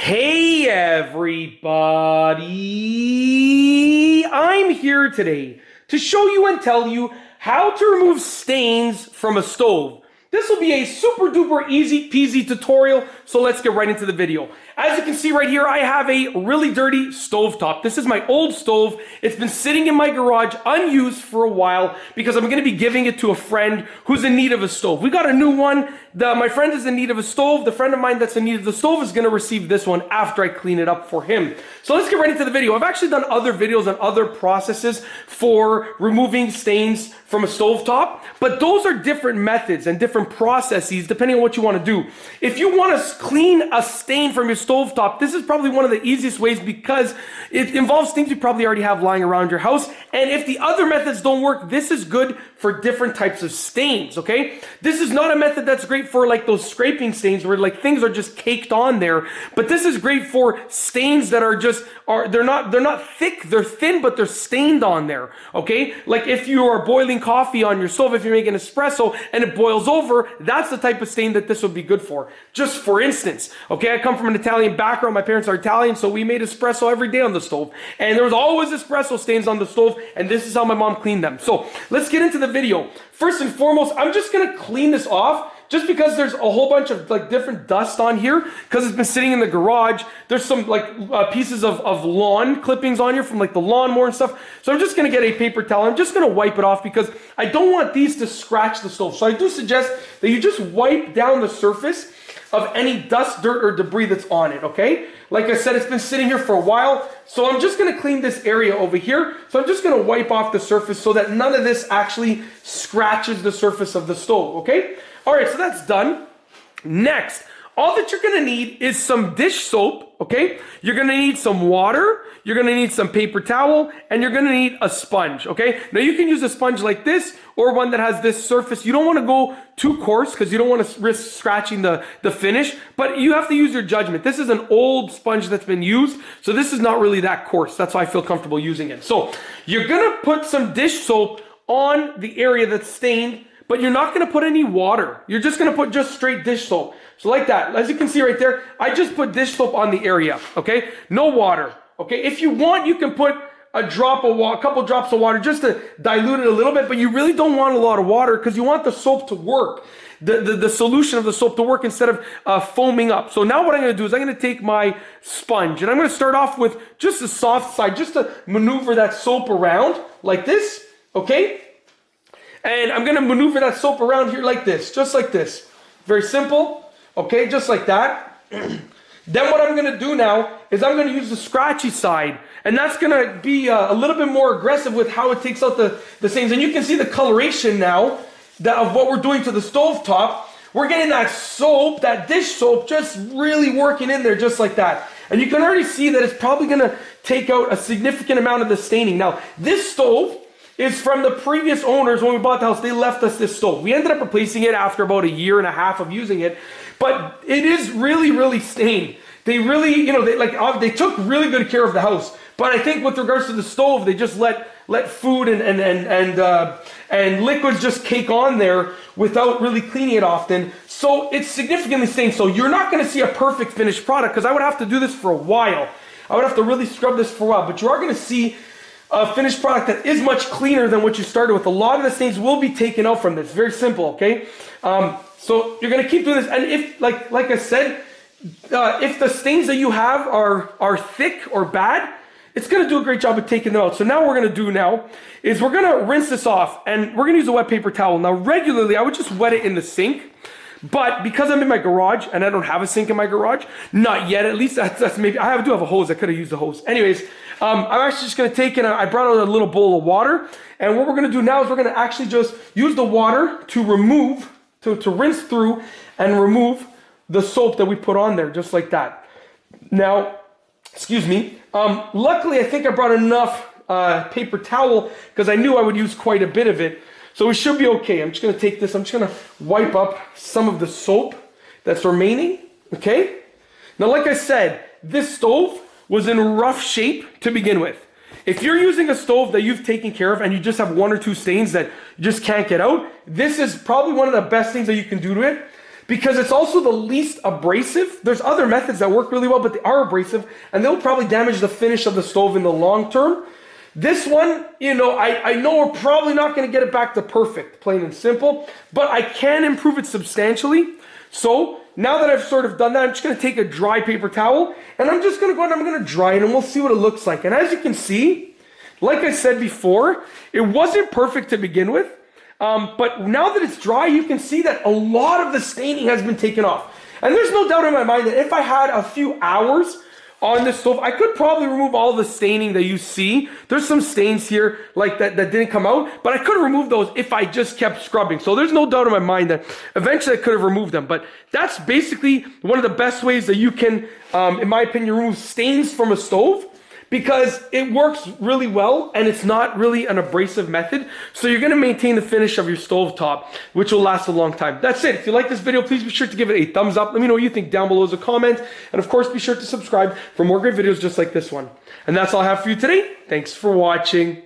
Hey everybody! I'm here today to show you and tell you how to remove stains from a stove. This will be a super duper easy peasy tutorial, so let's get right into the video. As you can see right here, I have a really dirty stovetop. This is my old stove. It's been sitting in my garage unused for a while because I'm going to be giving it to a friend who's in need of a stove. We got a new one. My friend is in need of a stove. The friend of mine that's in need of the stove is going to receive this one after I clean it up for him. So let's get right into the video. I've actually done other videos on other processes for removing stains from a stovetop, but those are different methods and different processes depending on what you want to do. If you want to clean a stain from your stovetop, this is probably one of the easiest ways because it involves things you probably already have lying around your house. And if the other methods don't work, this is good for different types of stains, okay? This is not a method that's great for like those scraping stains where like things are just caked on there, but this is great for stains that are just, they're not thick, they're thin, but they're stained on there, okay? Like if you are boiling coffee on your stove, if you're making espresso and it boils over, that's the type of stain that this would be good for. Just for instance, okay, I come from an Italian background, my parents are Italian, so we made espresso every day on the stove, and there was always espresso stains on the stove, and this is how my mom cleaned them. So let's get into the video. First and foremost, I'm just gonna clean this off just because there's a whole bunch of like different dust on here because it's been sitting in the garage. There's some like pieces of lawn clippings on here from like the lawnmower and stuff. So I'm just gonna get a paper towel. I'm just gonna wipe it off because I don't want these to scratch the stove. So I do suggest that you just wipe down the surface of any dust, dirt, or debris that's on it, okay? Like I said, it's been sitting here for a while, so I'm just gonna clean this area over here. So I'm just gonna wipe off the surface so that none of this actually scratches the surface of the stove, okay? All right, so that's done. Next, all that you're gonna need is some dish soap, okay? You're gonna need some water, you're gonna need some paper towel, and you're gonna need a sponge, okay? Now you can use a sponge like this or one that has this surface. You don't wanna go too coarse because you don't wanna risk scratching the finish, but you have to use your judgment. This is an old sponge that's been used, so this is not really that coarse. That's why I feel comfortable using it. So you're gonna put some dish soap on the area that's stained, but you're not gonna put any water. You're just gonna put just straight dish soap. So like that, as you can see right there, I just put dish soap on the area, okay? No water, okay? If you want, you can put a couple drops of water just to dilute it a little bit, but you really don't want a lot of water because you want the soap to work, the solution of the soap to work instead of foaming up. So now what I'm gonna do is I'm gonna take my sponge and I'm gonna start off with just the soft side, just to maneuver that soap around like this, okay? And I'm gonna maneuver that soap around here like this, just like this. Very simple, okay, just like that. Then what I'm gonna do now is I'm gonna use the scratchy side, and that's gonna be a little bit more aggressive with how it takes out the stains. And you can see the coloration now of what we're doing to the stove top. We're getting that soap, that dish soap, just really working in there just like that. And you can already see that it's probably gonna take out a significant amount of the staining. Now, this stove is from the previous owners. When we bought the house, they left us this stove. We ended up replacing it after about 1.5 years of using it, but it is really, really stained. They really, you know, they took really good care of the house. But I think with regards to the stove, they just let food and liquids just cake on there without really cleaning it often. So it's significantly stained. So you're not going to see a perfect finished product because I would have to do this for a while. I would have to really scrub this for a while. But you are going to see a finished product that is much cleaner than what you started with. A lot of the stains will be taken out from this. Very simple, okay? So you're going to keep doing this. And if, like I said, if the stains that you have are thick or bad, it's going to do a great job of taking them out. So now what we're going to do now is we're going to rinse this off, and we're going to use a wet paper towel. Now regularly I would just wet it in the sink, but because I'm in my garage and I don't have a sink in my garage, not yet at least, that's maybe, do have a hose. I could have used the hose. Anyways, I'm actually just going to take it, I brought out a little bowl of water, and what we're going to do now is we're going to actually just use the water to remove, to rinse through and remove the soap that we put on there, just like that. Now, excuse me, luckily I think I brought enough paper towel because I knew I would use quite a bit of it. So we should be okay. I'm just going to take this, I'm just going to wipe up some of the soap that's remaining, okay? Now, like I said, this stove was in rough shape to begin with. If you're using a stove that you've taken care of and you just have 1 or 2 stains that you just can't get out, this is probably one of the best things that you can do to it. because it's also the least abrasive. There's other methods that work really well, but they are abrasive, and they'll probably damage the finish of the stove in the long term. This one, you know, I know we're probably not going to get it back to perfect, plain and simple, but I can improve it substantially. So now that I've sort of done that, I'm just going to take a dry paper towel, and I'm just going to go and I'm going to dry it, and we'll see what it looks like. And as you can see, like I said before, it wasn't perfect to begin with, but now that it's dry, you can see that a lot of the staining has been taken off. And there's no doubt in my mind that if I had a few hours on this stove, I could probably remove all the staining that you see. There's some stains here like that didn't come out, but I could have removed those if I just kept scrubbing. So there's no doubt in my mind that eventually I could have removed them. But that's basically one of the best ways that you can, in my opinion, remove stains from a stove, because it works really well and it's not really an abrasive method. So you're gonna maintain the finish of your stove top, which will last a long time. That's it. If you like this video, please be sure to give it a thumbs up. Let me know what you think down below as a comment. And of course, be sure to subscribe for more great videos just like this one. And that's all I have for you today. Thanks for watching.